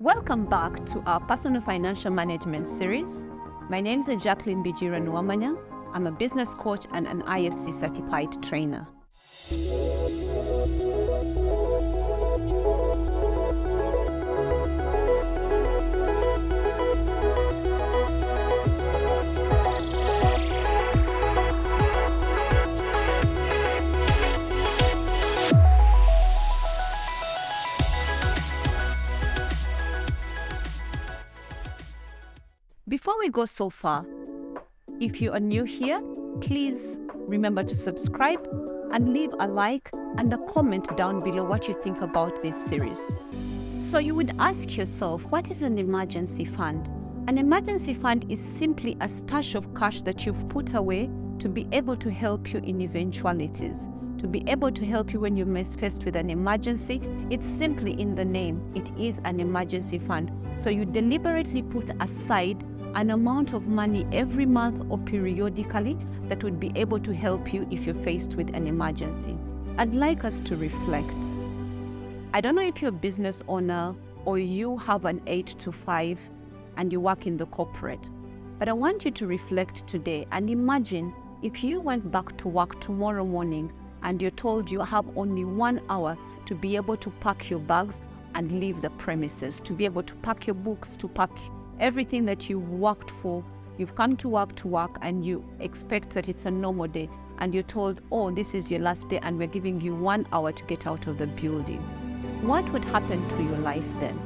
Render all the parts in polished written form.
Welcome back to our personal financial management series. My name is Jacqueline Bijira Nwamanya. I'm a business coach and an IFC certified trainer. Before we go so far, if you are new here, please remember to subscribe and leave a like and a comment down below what you think about this series. So you would ask yourself, what is an emergency fund? An emergency fund is simply a stash of cash that you've put away to be able to help you in eventualities, to be able to help you when you're faced with an emergency. It's simply in the name. It is an emergency fund. So you deliberately put aside an amount of money every month or periodically that would be able to help you if you're faced with an emergency. I'd like us to reflect. I don't know if you're a business owner or you have an 8 to 5 and you work in the corporate, but I want you to reflect today and imagine if you went back to work tomorrow morning and you're told you have only 1 hour to be able to pack your bags and leave the premises, to be able to pack your books, to pack everything that you've worked for. You've come to work and you expect that it's a normal day and you're told, oh, this is your last day and we're giving you 1 hour to get out of the building. What would happen to your life then?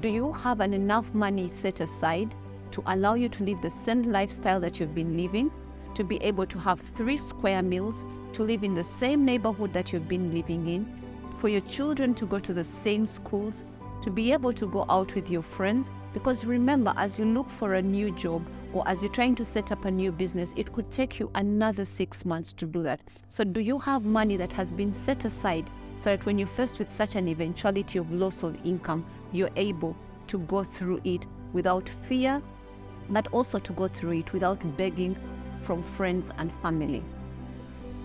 Do you have enough money set aside to allow you to live the same lifestyle that you've been living, to be able to have 3 square meals, to live in the same neighborhood that you've been living in, for your children to go to the same schools, to be able to go out with your friends? Because remember, as you look for a new job or as you're trying to set up a new business, it could take you another 6 months to do that. So do you have money that has been set aside so that when you're faced with such an eventuality of loss of income, you're able to go through it without fear, but also to go through it without begging from friends and family?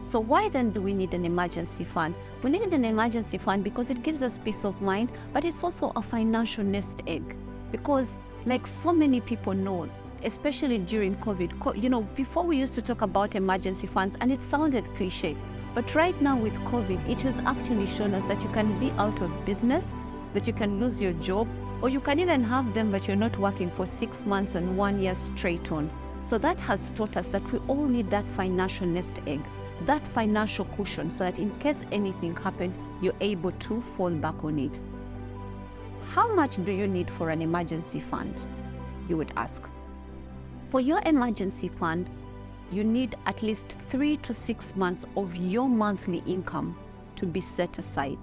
So why then do we need an emergency fund? We need an emergency fund because it gives us peace of mind, but it's also a financial nest egg. Because like so many people know, especially during COVID, before we used to talk about emergency funds and it sounded cliche, but right now with COVID, it has actually shown us that you can be out of business, that you can lose your job, or you can even have them but you're not working for 6 months and 1 year straight on. So that has taught us that we all need that financial nest egg, that financial cushion, so that in case anything happens, you're able to fall back on it. How much do you need for an emergency fund? You would ask. For your emergency fund, you need at least 3 to 6 months of your monthly income to be set aside.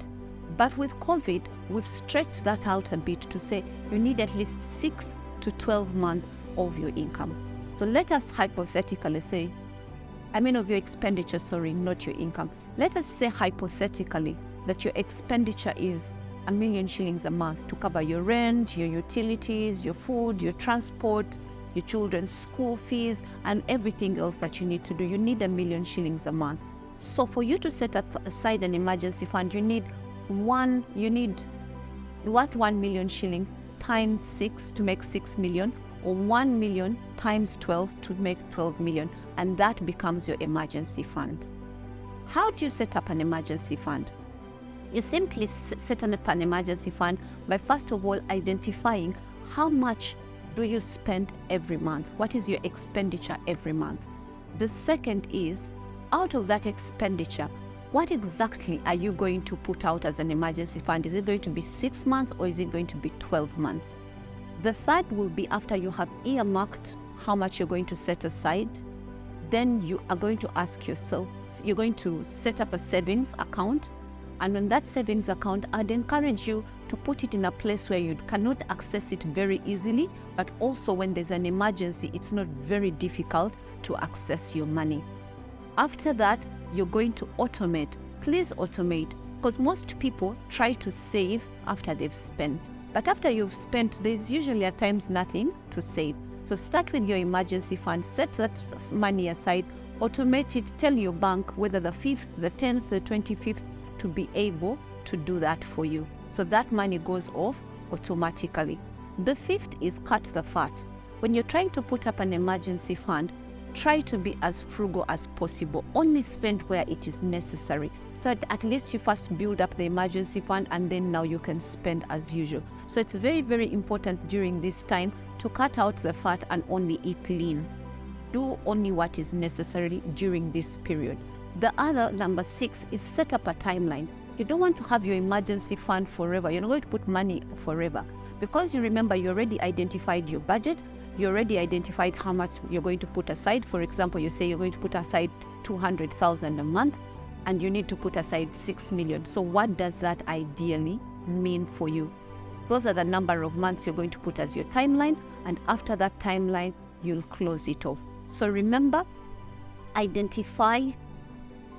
But with COVID, we've stretched that out a bit to say you need at least 6 to 12 months of your income. So let us hypothetically say, of your expenditure, not your income. Let us say hypothetically that your expenditure is 1 million shillings a month to cover your rent, your utilities, your food, your transport, your children's school fees, and everything else that you need to do. You need 1 million shillings a month. So for you to set aside an emergency fund, you need 1 million shillings times 6 to make 6 million, or 1 million times 12 to make 12 million, and that becomes your emergency fund. How do you set up an emergency fund? You simply set up an emergency fund by first of all identifying how much do you spend every month? What is your expenditure every month? The second is, out of that expenditure, what exactly are you going to put out as an emergency fund? Is it going to be 6 months or is it going to be 12 months? The third will be after you have earmarked how much you're going to set aside, then you are going to ask yourself, you're going to set up a savings account. And on that savings account, I'd encourage you to put it in a place where you cannot access it very easily, but also when there's an emergency, it's not very difficult to access your money. After that, you're going to automate. Please automate, because most people try to save after they've spent. But after you've spent, there's usually at times nothing to save. So start with your emergency fund, set that money aside, automate it, tell your bank whether the 5th, the 10th, the 25th, to be able to do that for you. So that money goes off automatically. The fifth is cut the fat. When you're trying to put up an emergency fund, try to be as frugal as possible. Only spend where it is necessary. So at least you first build up the emergency fund, and then now you can spend as usual. So it's very, very important during this time to cut out the fat and only eat lean. Do only what is necessary during this period. The other, number 6, is set up a timeline. You don't want to have your emergency fund forever. You're not going to put money forever, because you remember you already identified your budget. You already identified how much you're going to put aside. For example, you say you're going to put aside 200,000 a month, and you need to put aside 6 million. So what does that ideally mean for you? Those are the number of months you're going to put as your timeline, and after that timeline, you'll close it off. So remember, identify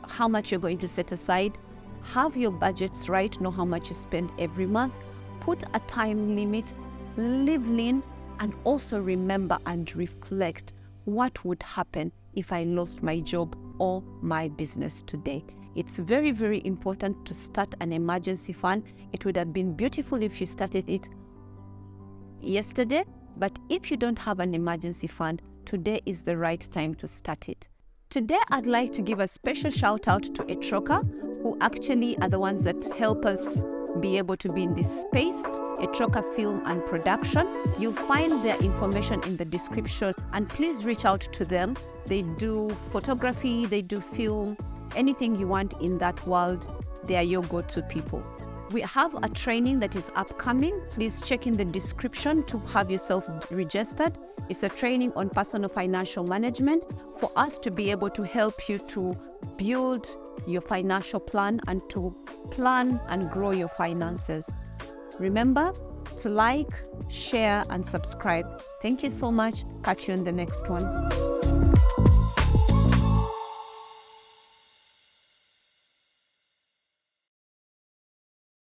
how much you're going to set aside, have your budgets right, know how much you spend every month, put a time limit, live lean, and also remember and reflect what would happen if I lost my job or my business today. It's very, very important to start an emergency fund. It would have been beautiful if you started it yesterday, but if you don't have an emergency fund, today is the right time to start it. Today, I'd like to give a special shout out to Etroka, who actually are the ones that help us be able to be in this space. Etroka Film and Production. You'll find their information in the description, and please reach out to them. They do photography, they do film, anything you want in that world, they are your go-to people. We have a training that is upcoming. Please check in the description to have yourself registered. It's a training on personal financial management for us to be able to help you to build your financial plan and to plan and grow your finances. Remember to like, share, and subscribe. Thank you so much. Catch you in the next one.